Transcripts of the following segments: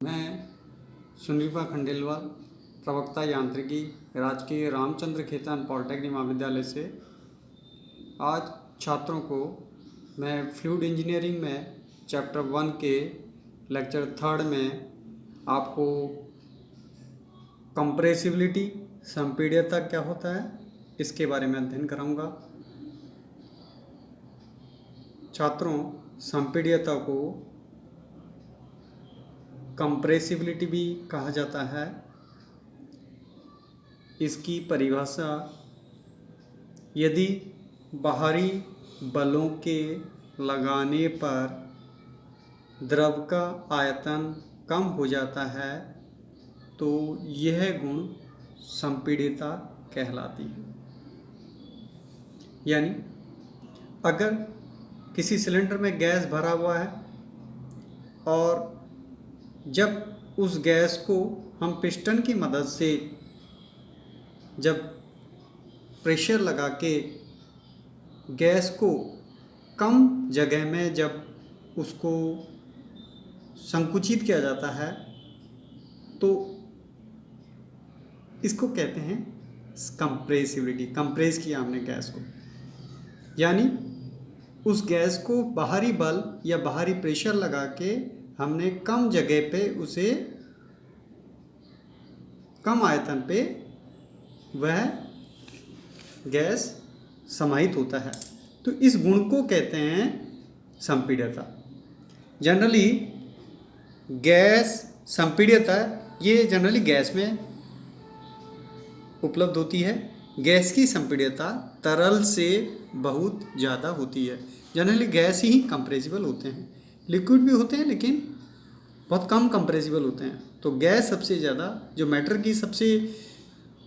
मैं सुनीपा खंडेलवाल, प्रवक्ता यांत्रिकी, राजकीय रामचंद्र खेतान पॉलिटेक्निक महाविद्यालय से आज छात्रों को मैं फ्लूइड इंजीनियरिंग में चैप्टर 1 के लेक्चर 3 में आपको कंप्रेसिबिलिटी, संपीड्यता क्या होता है इसके बारे में अध्ययन कराऊंगा। छात्रों, संपीड्यता को कंप्रेसिबिलिटी भी कहा जाता है। इसकी परिभाषा, यदि बाहरी बलों के लगाने पर द्रव का आयतन कम हो जाता है तो यह गुण संपीड्यता कहलाती है। यानी अगर किसी सिलेंडर में गैस भरा हुआ है और जब उस गैस को हम पिस्टन की मदद से जब प्रेशर लगा के गैस को कम जगह में जब उसको संकुचित किया जाता है तो इसको कहते हैं कंप्रेसिबिलिटी। कंप्रेस किया हमने गैस को, यानी उस गैस को बाहरी बल या बाहरी प्रेशर लगा के हमने कम जगह पे उसे कम आयतन पे वह गैस समाहित होता है, तो इस गुण को कहते हैं संपीड्यता। जनरली गैस संपीड्यता ये जनरली गैस में उपलब्ध होती है। गैस की संपीड्यता तरल से बहुत ज़्यादा होती है। जनरली गैस ही कंप्रेसिबल होते हैं, लिक्विड भी होते हैं लेकिन बहुत कम कंप्रेसिबल होते हैं। तो गैस सबसे ज़्यादा, जो मैटर की सबसे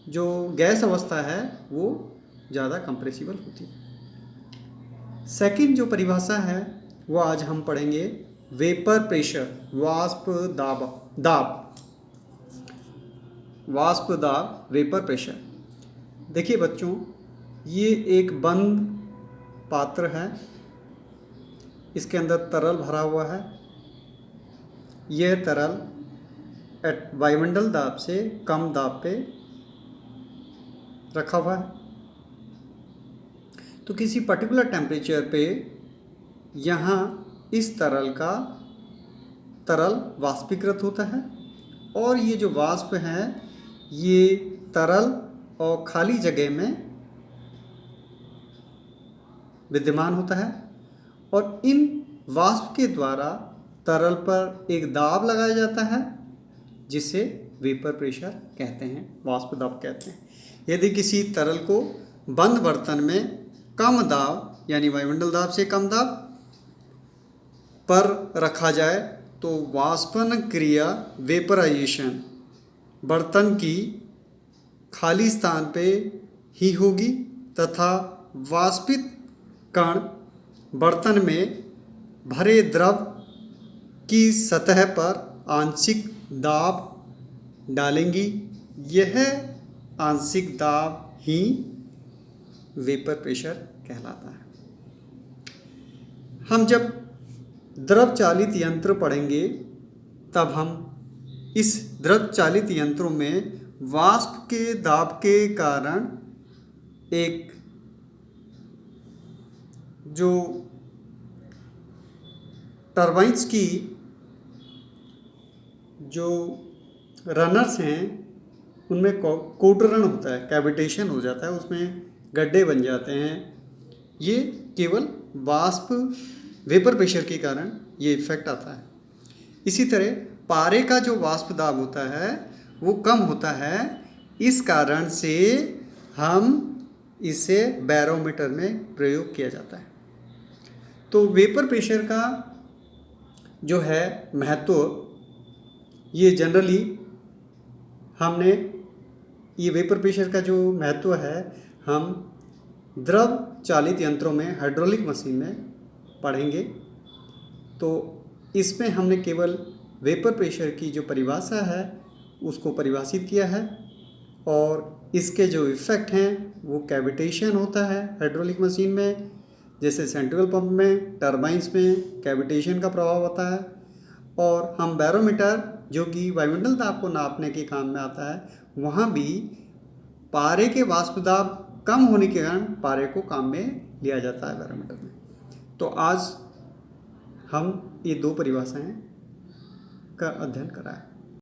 जो गैस अवस्था है वो ज़्यादा कंप्रेसिबल होती है। सेकंड जो परिभाषा है वो आज हम पढ़ेंगे, वेपर प्रेशर, वाष्प दाब, वेपर प्रेशर। देखिए बच्चों, ये एक बंद पात्र है, इसके अंदर तरल भरा हुआ है। यह तरल वायुमंडल दाब से कम दाब पे रखा हुआ है। तो किसी पर्टिकुलर टेम्परेचर पे यहाँ इस तरल वाष्पीकृत होता है और ये जो वाष्प है ये तरल और खाली जगह में विद्यमान होता है और इन वाष्प के द्वारा तरल पर एक दाब लगाया जाता है जिसे वेपर प्रेशर कहते हैं, वाष्प दाब कहते हैं। यदि किसी तरल को बंद बर्तन में कम दाब यानी वायुमंडल दाब से कम दाब पर रखा जाए तो वाष्पन क्रिया, वेपराइजेशन, बर्तन की खाली स्थान पे ही होगी तथा वाष्पित कण बर्तन में भरे द्रव की सतह पर आंशिक दाब डालेंगी। यह आंशिक दाब ही वेपर प्रेशर कहलाता है। हम जब द्रव चालित यंत्र पढ़ेंगे तब हम इस द्रव चालित यंत्रों में वाष्प के दाब के कारण एक जो टरबाइन्स की जो रनर्स हैं उनमें कोटरन होता है, कैविटेशन हो जाता है, उसमें गड्ढे बन जाते हैं। ये केवल वाष्प वेपर प्रेशर के कारण ये इफेक्ट आता है। इसी तरह पारे का जो वाष्प दाब होता है वो कम होता है, इस कारण से हम इसे बैरोमीटर में प्रयोग किया जाता है। तो वेपर प्रेशर का जो है महत्व, ये जनरली हमने ये वेपर प्रेशर का जो महत्व है हम द्रव चालित यंत्रों में, हाइड्रोलिक मशीन में पढ़ेंगे। तो इसमें हमने केवल वेपर प्रेशर की जो परिभाषा है उसको परिभाषित किया है और इसके जो इफ़ेक्ट हैं वो कैविटेशन होता है हाइड्रोलिक मशीन में, जैसे सेंट्रिफुगल पंप में, टरबाइन्स में कैविटेशन का प्रभाव होता है और हम बैरोमीटर जो कि वायुमंडल दाब को नापने के काम में आता है, वहाँ भी पारे के वाष्प दाब कम होने के कारण पारे को काम में लिया जाता है बैरोमीटर में। तो आज हम ये दो परिभाषाएं का अध्ययन करा है।